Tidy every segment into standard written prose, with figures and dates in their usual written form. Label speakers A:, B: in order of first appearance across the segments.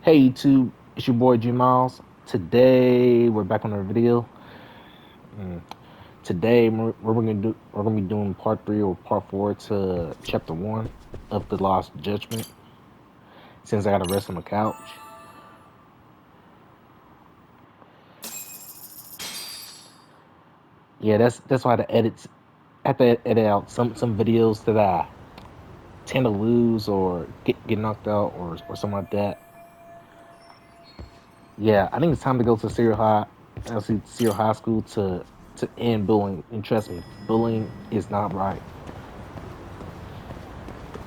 A: Hey YouTube, it's your boy G Miles. Today we're back on our video. Mm. Today we're gonna be doing part three or part four to chapter one of the Lost Judgment. Since I gotta rest on the couch, yeah, that's why the edits. I have to edit out some videos that I tend to lose or get knocked out or something like that. Yeah, I think it's time to go to senior high school to end bullying. And trust me, bullying is not right.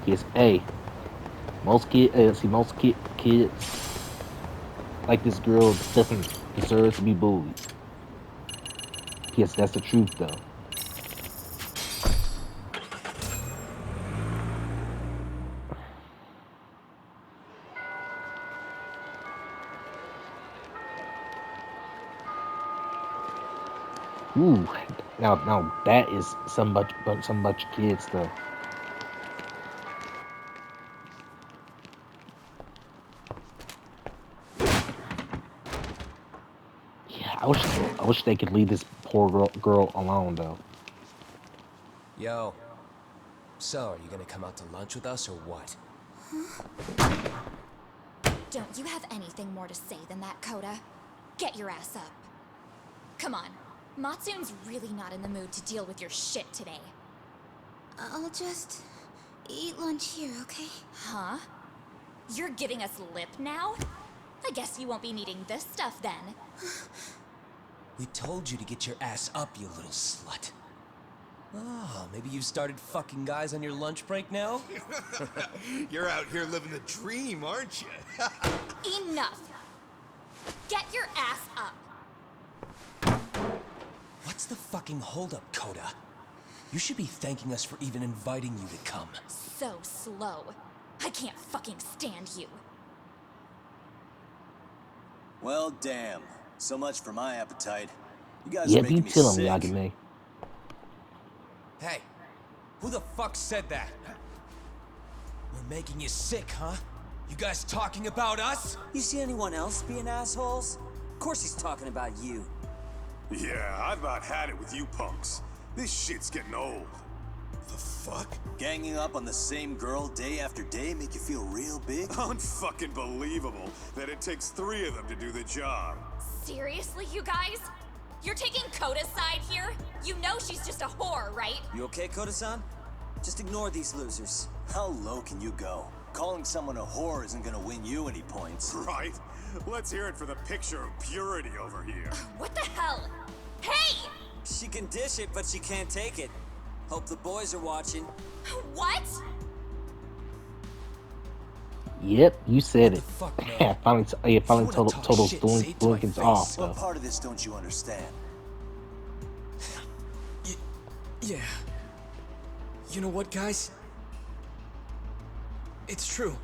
A: Yes, A. Most kids like this girl doesn't deserve to be bullied. Yes, that's the truth though. Ooh, now that is some bunch of kids though. Yeah, I wish they could leave this poor girl alone though.
B: Yo, so are you gonna come out to lunch with us or what?
C: Don't you have anything more to say than that, Coda? Get your ass up. Come on. Matsune's really not in the mood to deal with your shit today.
D: I'll just eat lunch here, okay?
C: Huh? You're giving us lip now? I guess you won't be needing this stuff then.
B: We told you to get your ass up, you little slut. Oh, maybe you've started fucking guys on your lunch break now?
E: You're out here living the dream, aren't you?
C: Enough! Get your ass up!
B: What's the fucking holdup, Coda? You should be thanking us for even inviting you to come.
C: So slow. I can't fucking stand you.
F: Well, damn. So much for my appetite. You guys are
A: Yep, you
F: making me
A: tell him,
F: sick.
A: Yagame.
B: Hey, who the fuck said that? We're making you sick, huh? You guys talking about us?
G: You see anyone else being assholes? Of course he's talking about you.
E: Yeah, I've about had it with you punks. This shit's getting old. The fuck?
F: Ganging up on the same girl day after day make you feel real big?
E: Unfucking believable that it takes 3 of them to do the job.
C: Seriously, you guys? You're taking Coda's side here? You know she's just a whore, right?
G: You okay, Koda-san? Just ignore these losers.
F: How low can you go? Calling someone a whore isn't gonna win you any points.
E: Right? Let's hear it for the picture of purity over here.
C: What the hell? Hey!
G: She can dish it, but she can't take it. Hope the boys are watching.
C: What?
A: Yep, you said it.
B: What the fuck, man?
A: Yeah, finally
B: If you wanna
A: told
B: talk
A: those
B: shit, say it to my
A: Blinkins
B: face.
A: off
F: What
A: though.
F: part of this don't you understand?
B: Yeah. You know what, guys? It's true.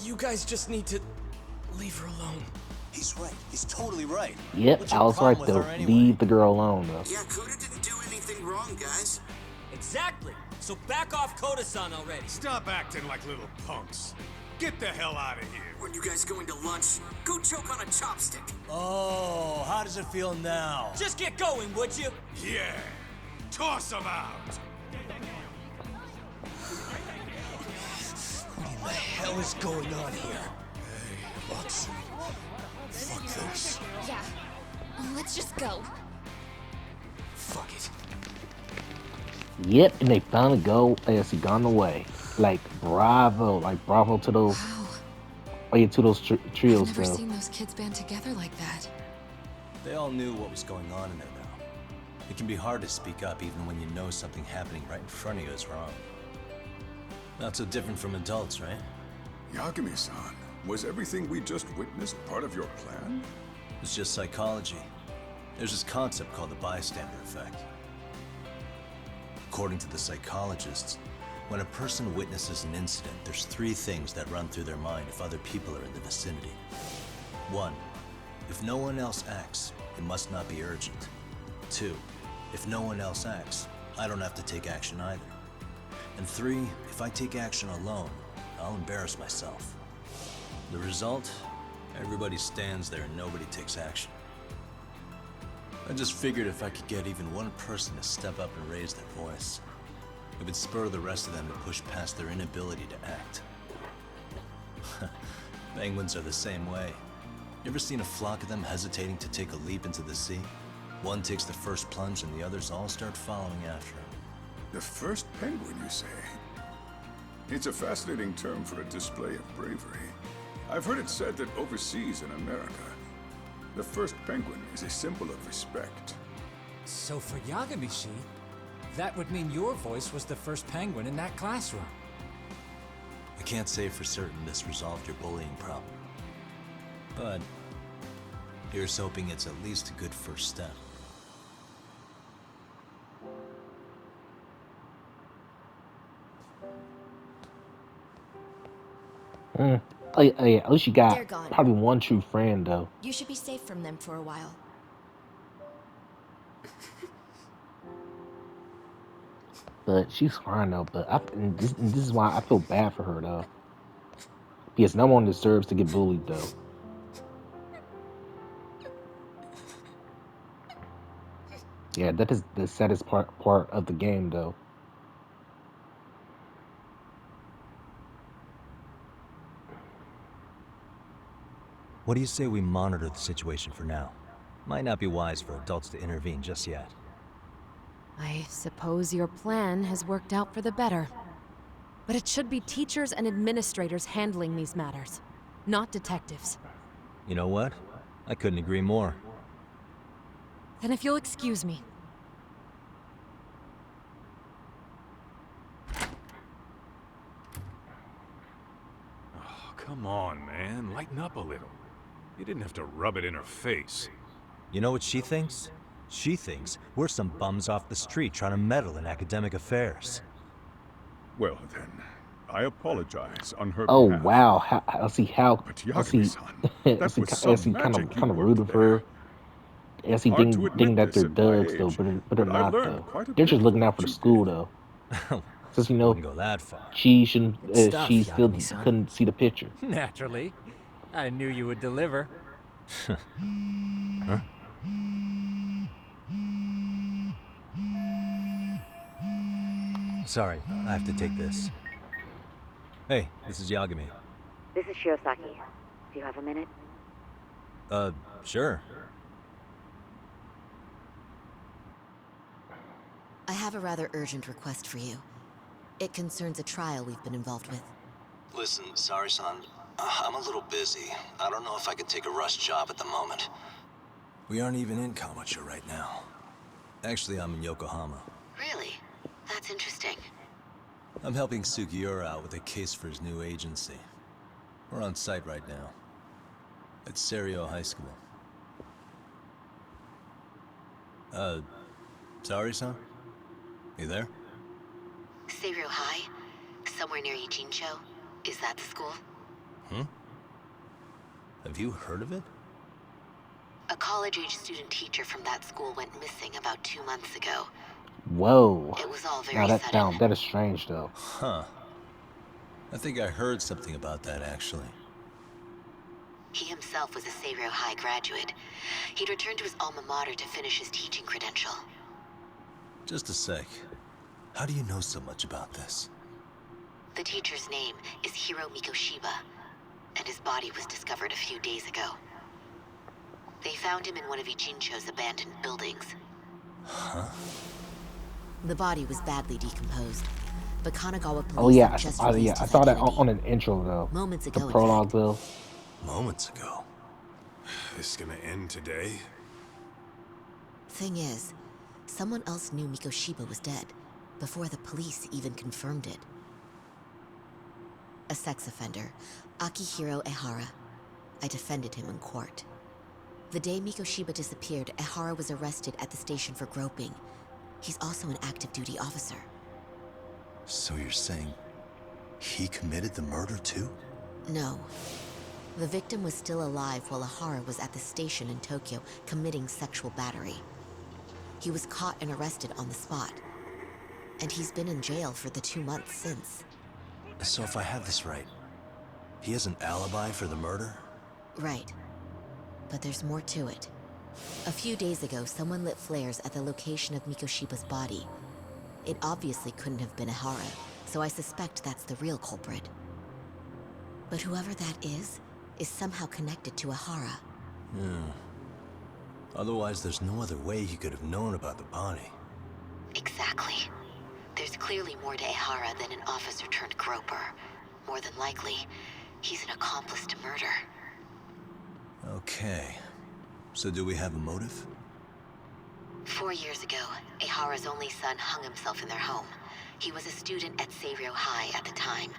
B: You guys just need to leave her alone.
F: He's right. He's totally right.
A: Yep,
F: What's your
A: I was right
F: problem with
A: though.
F: her anyway?
A: Leave the girl alone though.
H: Yeah, Kuda didn't do anything wrong, guys.
G: Exactly. So back off Koda-san already.
E: Stop acting like little punks. Get the hell out of here.
H: When you guys going to lunch, go choke on a chopstick.
F: Oh, how does it feel now?
G: Just get going, would you?
E: Yeah. Toss them out.
B: What in the hell is going on here?
E: Matsu. Fuck this.
C: Yeah. Let's just go.
B: Fuck it.
A: Yep, and they finally gone away. Like bravo to those. Oh yeah, to those trios
I: I've never
A: though.
I: seen those kids band together like that.
F: They all knew what was going on in there now. It can be hard to speak up even when you know something happening right in front of you is wrong. Not so different from adults, right?
J: Yagami-san, was everything we just witnessed part of your plan?
F: It's just psychology. There's this concept called the bystander effect. According to the psychologists, when a person witnesses an incident, there's 3 things that run through their mind if other people are in the vicinity. 1. If no one else acts, it must not be urgent. 2. If no one else acts, I don't have to take action either. And 3, if I take action alone, I'll embarrass myself. The result? Everybody stands there and nobody takes action. I just figured if I could get even one person to step up and raise their voice, it would spur the rest of them to push past their inability to act. Penguins are the same way. You ever seen a flock of them hesitating to take a leap into the sea? One takes the first plunge and the others all start following after him.
J: The first penguin, you say? It's a fascinating term for a display of bravery. I've heard it said that overseas in America, the first penguin is a symbol of respect.
K: So for Yagamishi, that would mean your voice was the first penguin in that classroom.
F: I can't say for certain this resolved your bullying problem. But here's hoping it's at least a good first step.
A: Oh, yeah, at least you got
D: They're gone.
A: probably one true friend, though.
D: You should be safe from them for a while.
A: But she's fine, though. But and this is why I feel bad for her, though. Because no one deserves to get bullied, though. Yeah, that is the saddest part of the game, though.
L: What do you say we monitor the situation for now? Might not be wise for adults to intervene just yet.
I: I suppose your plan has worked out for the better. But it should be teachers and administrators handling these matters, not detectives.
L: You know what? I couldn't agree more.
I: Then if you'll excuse me.
E: Oh, come on, man. Lighten up a little. You didn't have to rub it in her face.
L: You know what she thinks? She thinks we're some bums off the street trying to meddle in academic affairs.
J: Well then, I apologize on her
A: Oh
J: behalf.
A: wow! I see how.
J: But
A: I see.
J: Yagami-san, that was some
A: kind
J: magic
A: of
J: you
A: rooted
J: worked
A: for her.
J: there.
A: I see
J: Hard to
A: think
J: admit
A: that
J: this
A: they're
J: at my
A: duds though,
J: age,
A: but they're
J: but I
A: not
J: learned
A: though.
J: quite a
A: They're
J: bit
A: just looking
J: from
A: out for
J: what
A: the
J: you
A: school
J: did.
A: though. Since you know
L: Wouldn't go that far.
A: she shouldn't.
K: Good stuff,
A: She still
K: Yagami-san.
A: couldn't see the picture.
K: Naturally. I knew you would deliver.
L: Huh? Sorry, I have to take this. Hey, this is Yagami.
M: This is Shirosaki. Do you have a minute?
L: Sure.
D: I have a rather urgent request for you. It concerns a trial we've been involved with.
F: Listen, sorry, son. I'm a little busy. I don't know if I can take a rush job at the moment. We aren't even in Kawacha right now. Actually, I'm in Yokohama.
M: Really? That's interesting.
F: I'm helping Sugiura out with a case for his new agency. We're on site right now. At Serio High School. Sorry, son? You there?
M: Seiro High? Somewhere near Ijincho? Is that the school?
F: Have you heard of it?
M: A college-age student teacher from that school went missing about 2 months ago.
A: Whoa.
M: It was all very
A: Now
M: sudden.
A: that is strange though.
F: Huh. I think I heard something about that, actually.
M: He himself was a Seiro High graduate. He'd returned to his alma mater to finish his teaching credential.
F: Just a sec. How do you know so much about this?
M: The teacher's name is Hiro Mikoshiba, and his body was discovered a few days ago. They found him in one of Ijincho's abandoned buildings.
F: Huh?
D: The body was badly decomposed, but Kanagawa police
A: Oh yeah,
D: have just
A: I
D: released his
A: saw that
D: identity.
A: on an intro though.
D: Moments
A: The
D: ago, in
A: prologue though.
F: Moments ago.
E: This is gonna end today?
D: Thing is, someone else knew Mikoshiba was dead, before the police even confirmed it. A sex offender, Akihiro Ehara. I defended him in court. The day Mikoshiba disappeared, Ehara was arrested at the station for groping. He's also an active duty officer.
F: So you're saying he committed the murder too?
D: No. The victim was still alive while Ehara was at the station in Tokyo committing sexual battery. He was caught and arrested on the spot. And he's been in jail for the 2 months since.
F: So if I have this right, He has an alibi for the murder?
D: Right. But there's more to it. A few days ago, someone lit flares at the location of Mikoshiba's body. It obviously couldn't have been Ehara, so I suspect that's the real culprit. But whoever that is somehow connected to Ehara.
F: Yeah. Otherwise, there's no other way he could have known about the body.
M: Exactly. There's clearly more to Ehara than an officer turned groper. More than likely, he's an accomplice to murder.
F: Okay. So do we have a motive?
M: 4 years ago, Ehara's only son hung himself in their home. He was a student at Seiryō High at the time.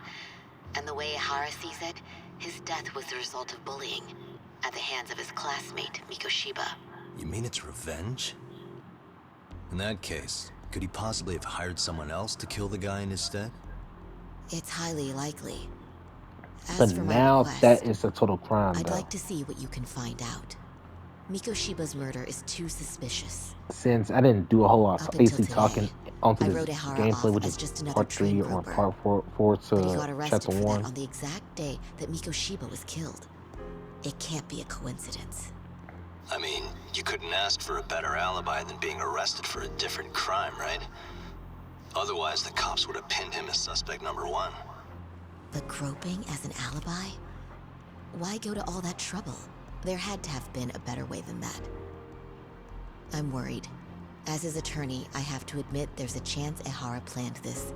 M: And the way Ehara sees it, his death was the result of bullying at the hands of his classmate, Mikoshiba.
F: You mean it's revenge? In that case, could he possibly have hired someone else to kill the guy in his stead?
D: It's highly likely. As
A: But
D: for my
A: now
D: request,
A: that is a total crime,
D: I'd
A: though.
D: like to see what you can find out. Mikoshiba's murder is too suspicious.
A: Since I didn't do a whole lot
D: Up
A: of
D: until
A: basically talking
D: today,
A: onto
D: I
A: this
D: wrote Ehara
A: gameplay,
D: off
A: which
D: as
A: is
D: just another
A: part 3
D: train
A: or
D: groper.
A: part 4
D: But he got
A: to
D: arrested
A: chapter
D: for
A: 1.
D: that on the exact day that Mikoshiba was killed. It can't be a coincidence.
F: I mean, you couldn't ask for a better alibi than being arrested for a different crime, right? Otherwise, the cops would have pinned him as suspect number 1.
D: But groping as an alibi? Why go to all that trouble? There had to have been a better way than that. I'm worried. As his attorney, I have to admit there's a chance Ehara planned this,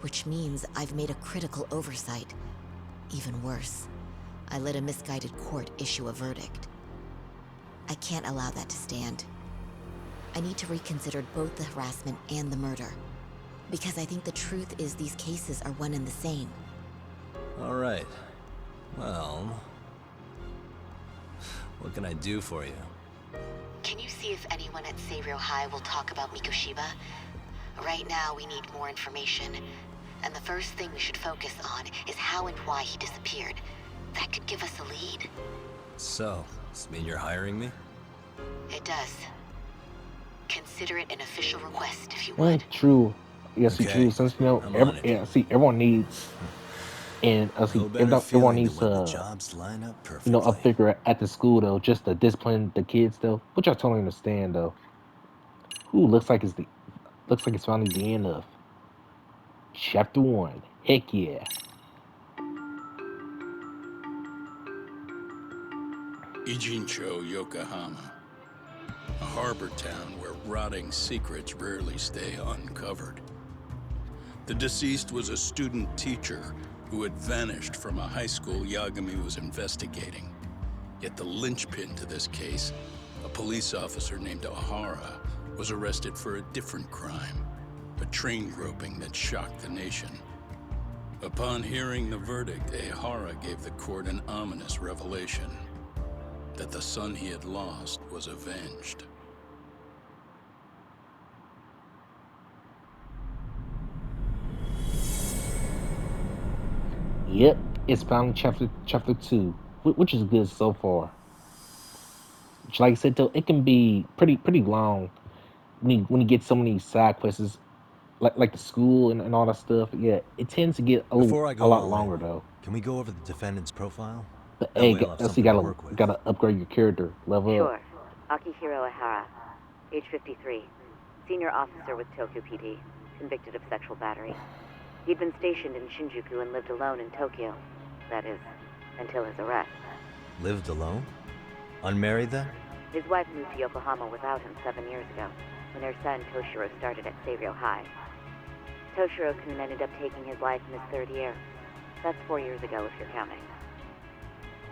D: which means I've made a critical oversight. Even worse, I let a misguided court issue a verdict. I can't allow that to stand. I need to reconsider both the harassment and the murder, because I think the truth is these cases are one and the same.
F: All right. Well, what can I do for you?
M: Can you see if anyone at Seiryō High will talk about Mikoshiba? Right now, we need more information. And the first thing we should focus on is how and why he disappeared. That could give us a lead.
F: So, does this mean you're hiring me?
M: It does. Consider it an official request if you would.
A: True. Yes,
F: Okay,
A: true. Since
F: I'm on it.
A: everyone needs, and see,
F: No better
A: everyone
F: feeling
A: needs
F: than when the
A: to,
F: jobs line up perfectly.
A: a figure at the school though, just to discipline the kids though, which I totally understand though. Ooh, looks like it's finally the end of chapter 1. Heck yeah.
J: Ijincho, Yokohama. A harbor town where rotting secrets rarely stay uncovered. The deceased was a student teacher who had vanished from a high school Yagami was investigating. Yet the linchpin to this case, a police officer named Ehara, was arrested for a different crime, a train groping that shocked the nation. Upon hearing the verdict, Ehara gave the court an ominous revelation: that the son he had lost was avenged.
A: Yep, it's finally chapter 2, which is good so far. Which, like I said though, it can be pretty long when you get so many side quests, like the school and all that stuff. Yeah, it tends to get
L: Before I
A: a
L: go
A: lot
L: all in,
A: longer though.
L: can we go over the defendant's profile?
A: But
L: That
A: hey,
L: way I'll have
A: so you
L: something to work with.
A: gotta upgrade your character level
N: Sure.
A: up.
N: Akihiro Ehara, age 53, senior officer with Tokyo PD, convicted of sexual battery. He'd been stationed in Shinjuku and lived alone in Tokyo. That is, until his arrest.
L: Lived alone? Unmarried then?
N: His wife moved to Yokohama without him 7 years ago, when their son Toshiro started at Seiryō High. Toshiro-kun ended up taking his life in his 3rd year. That's 4 years ago, if you're counting.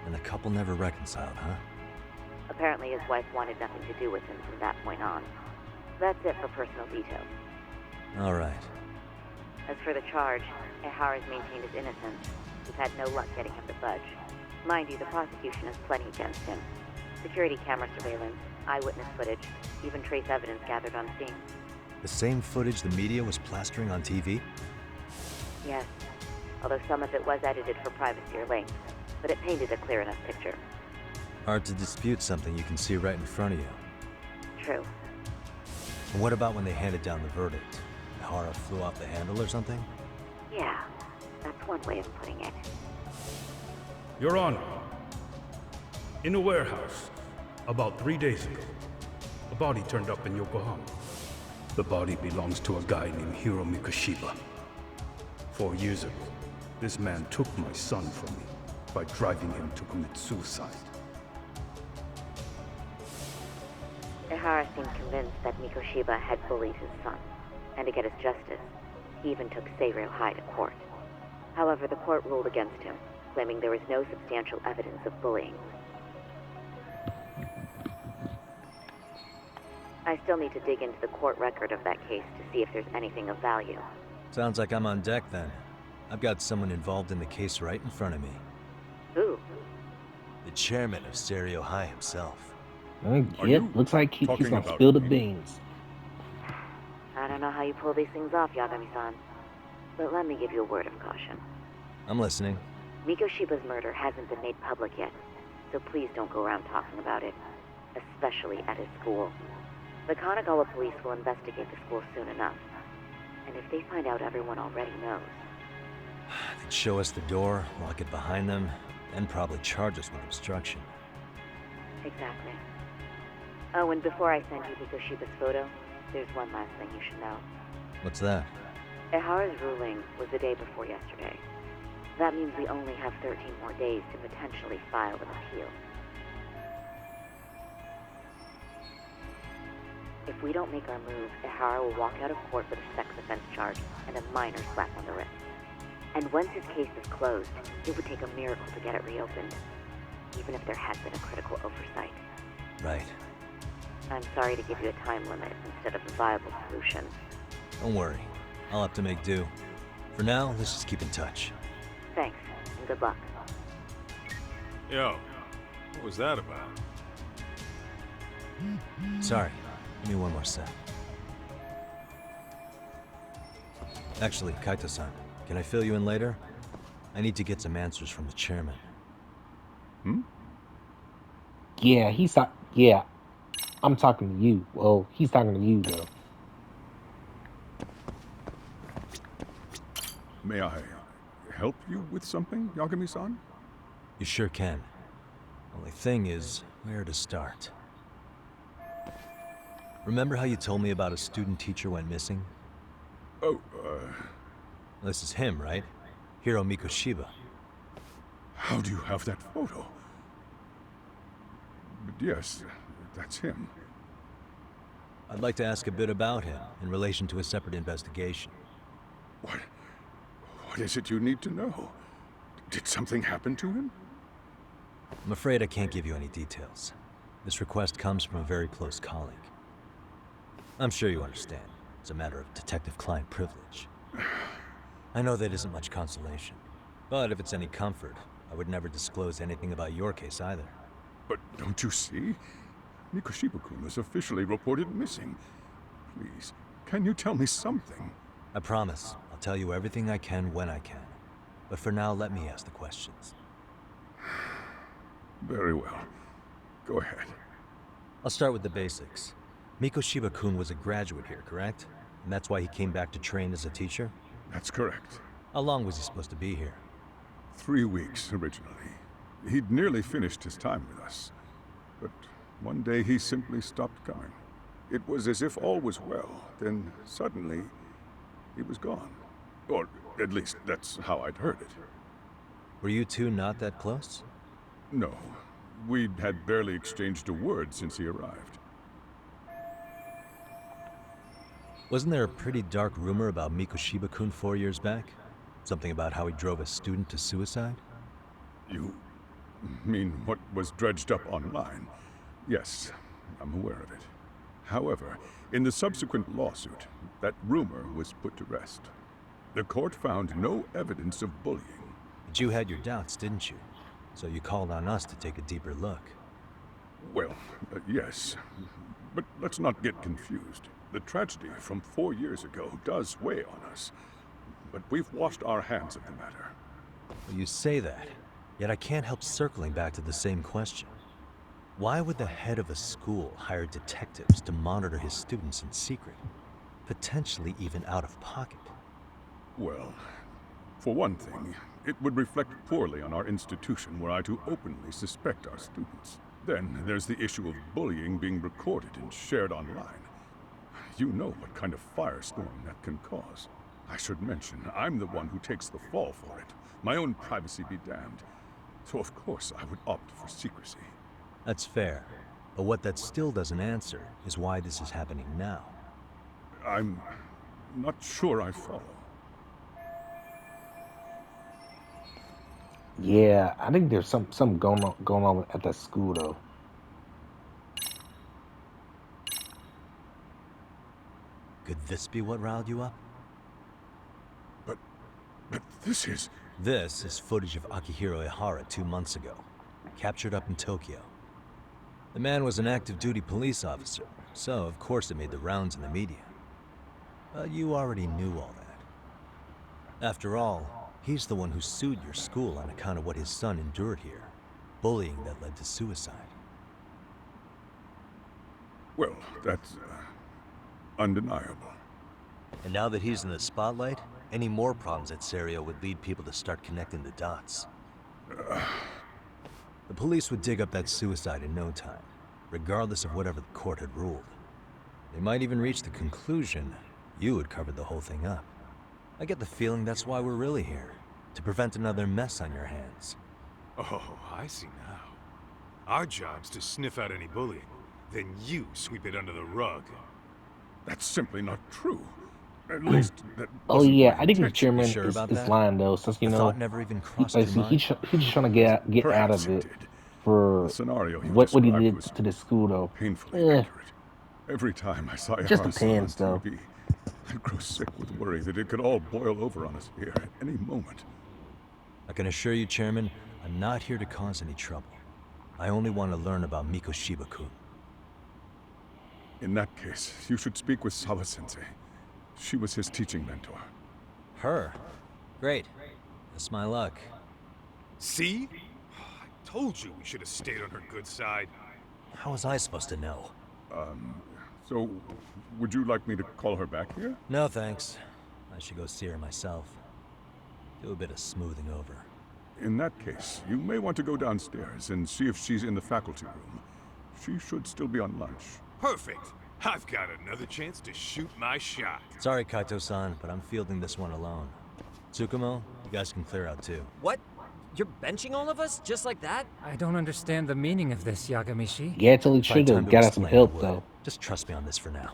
L: And the couple never reconciled, huh?
N: Apparently his wife wanted nothing to do with him from that point on. That's it for personal details.
L: All right.
N: As for the charge, Ehara's maintained his innocence. We've had no luck getting him to budge. Mind you, the prosecution has plenty against him. Security camera surveillance, eyewitness footage, even trace evidence gathered on scene.
L: The same footage the media was plastering on TV?
N: Yes, although some of it was edited for privacy or links, but it painted a clear enough picture.
L: Hard to dispute something you can see right in front of you.
N: True.
L: And what about when they handed down the verdict? Ehara flew off the handle or something?
N: Yeah, that's one way of putting it.
O: Your Honor, in a warehouse, about 3 days ago, a body turned up in Yokohama. The body belongs to a guy named Hiro Mikoshiba. 4 years ago, this man took my son from me by driving him to commit suicide.
N: Ehara seemed convinced that Mikoshiba had bullied his son, and to get his justice, he even took Seiryō High to court. However, the court ruled against him, claiming there was no substantial evidence of bullying. I still need to dig into the court record of that case to see if there's anything of value.
L: Sounds like I'm on deck then. I've got someone involved in the case right in front of me.
N: Who?
L: The chairman of Seiryō High himself.
A: Yep, looks like he's gonna spill the beans.
N: I don't know how you pull these things off, Yagami-san, but let me give you a word of caution.
L: I'm listening.
N: Mikoshiba's murder hasn't been made public yet, so please don't go around talking about it, especially at his school. The Kanagawa police will investigate the school soon enough, and if they find out everyone already knows...
L: They'd show us the door, lock it behind them, and probably charge us with obstruction.
N: Exactly. Oh, and before I send you Mikoshiba's photo, there's one last thing you should know.
L: What's that?
N: Ehara's ruling was the day before yesterday. That means we only have 13 more days to potentially file an appeal. If we don't make our move, Ehara will walk out of court with a sex offense charge and a minor slap on the wrist. And once his case is closed, it would take a miracle to get it reopened, even if there had been a critical oversight.
L: Right.
N: I'm sorry to give you a time limit instead of a viable solution.
L: Don't worry. I'll have to make do. For now, let's just keep in touch.
N: Thanks, and good luck.
E: Yo, what was that about?
L: Sorry. Give me one more sec. Actually, Kaito-san, can I fill you in later? I need to get some answers from the chairman.
A: Yeah, yeah. I'm talking to you. Well, he's talking to you, though.
J: May I help you with something, Yagami-san?
L: You sure can. Only thing is, where to start? Remember how you told me about a student teacher went missing?
J: Oh,
L: This is him, right? Hiro Mikoshiba.
J: How do you have that photo? But yes, that's him.
L: I'd like to ask a bit about him in relation to a separate investigation.
J: What is it you need to know? Did something happen to him?
L: I'm afraid I can't give you any details. This request comes from a very close colleague. I'm sure you understand. It's a matter of detective-client privilege. I know that isn't much consolation. But if it's any comfort, I would never disclose anything about your case either.
J: But don't you see? Mikoshiba-kun was officially reported missing. Please, can you tell me something?
L: I promise. I'll tell you everything I can when I can. But for now, let me ask the questions.
J: Very well. Go ahead.
L: I'll start with the basics. Mikoshiba-kun was a graduate here, correct? And that's why he came back to train as a teacher?
J: That's correct.
L: How long was he supposed to be here?
J: 3 weeks, originally. He'd nearly finished his time with us. But one day he simply stopped coming. It was as if all was well, then suddenly he was gone. Or at least that's how I'd heard it.
L: Were you two not that close?
J: No. We'd had barely exchanged a word since he arrived.
L: Wasn't there a pretty dark rumor about Mikoshiba-kun 4 years back? Something about how he drove a student to suicide?
J: You mean what was dredged up online? Yes, I'm aware of it. However, in the subsequent lawsuit, that rumor was put to rest. The court found no evidence of bullying.
L: But you had your doubts, didn't you? So you called on us to take a deeper look.
J: Well, yes. But let's not get confused. The tragedy from 4 years ago does weigh on us. But we've washed our hands of the matter.
L: Well, you say that, yet I can't help circling back to the same question. Why would the head of a school hire detectives to monitor his students in secret? Potentially even out of pocket.
J: Well, for one thing, It would reflect poorly on our institution were I to openly suspect our students. Then there's the issue of bullying being recorded and shared online. You know what kind of firestorm that can cause. I should mention, I'm the one who takes the fall for it. My own privacy be damned. So of course I would opt for secrecy.
L: That's fair. But what that still doesn't answer is why this is happening now.
J: I'm not sure I follow.
A: Yeah, I think there's something going on at that school though.
L: Could this be what riled you up?
J: But this is...
L: This is footage of Akihiro Ehara 2 months ago, captured up in Tokyo. The man was an active duty police officer, so of course it made the rounds in the media. But you already knew all that. After all, he's the one who sued your school on account of what his son endured here. Bullying that led to suicide.
J: Well, that's undeniable.
L: And now that he's in the spotlight, any more problems at Serio would lead people to start connecting the dots. The police would dig up that suicide in no time, regardless of whatever the court had ruled. They might even reach the conclusion you had covered the whole thing up. I get the feeling that's why we're really here, to prevent another mess on your hands.
E: Oh, I see now. Our job's to sniff out any bullying, then you sweep it under the rug.
J: That's simply not true. At least that
A: Oh
J: wasn't
A: yeah,
J: my
A: I think the
J: intention.
A: chairman
L: sure
A: is
L: about that?
A: lying though, since
L: The thought never even crossed your mind?
A: he's just trying to get out
J: Perhaps
A: of
J: it
A: it
J: did.
A: for
J: The scenario you
A: what he
J: described
A: did
J: was
A: to the school though.
J: painfully
A: Eh,
J: accurate. Every time I saw
A: it just
J: Ihara's son on
A: depends though.
J: TV, I'd grow sick with worry that it could all boil over on us here at any moment.
L: I can assure you, Chairman, I'm not here to cause any trouble. I only want to learn about Mikoshiba-kun.
J: In that case, you should speak with Sawa-sensei. She was his teaching mentor.
L: Her? Great. That's my luck.
E: See? I told you we should have stayed on her good side.
L: How was I supposed to know?
J: So, would you like me to call her back here?
L: No, thanks. I should go see her myself. Do a bit of smoothing over.
J: In that case, you may want to go downstairs and see if she's in the faculty room. She should still be on lunch.
E: Perfect. I've got another chance to shoot my shot.
L: Sorry, Kaito-san, but I'm fielding this one alone. Tsukumo, you guys can clear out too.
P: What? You're benching all of us? Just like that?
K: I don't understand the meaning of this, Yagamishi.
A: Yeah, till he
L: If I had
A: should
L: time
A: have
L: to
A: got us some
L: explain, I
A: help
L: would.
A: though.
L: Just trust me on this for now.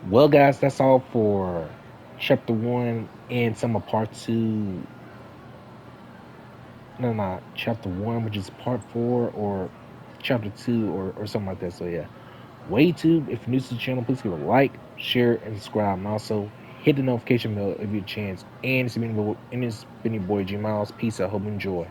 A: Well, guys, that's all for chapter 1 and some of part 2. No, not chapter 1, which is part 4, or chapter 2, or something like that. So, yeah. YouTube, if you're new to the channel, please give a like, share, and subscribe. And also, hit the notification bell if you have a chance. And it's been your boy G Miles. Peace. I hope you enjoy.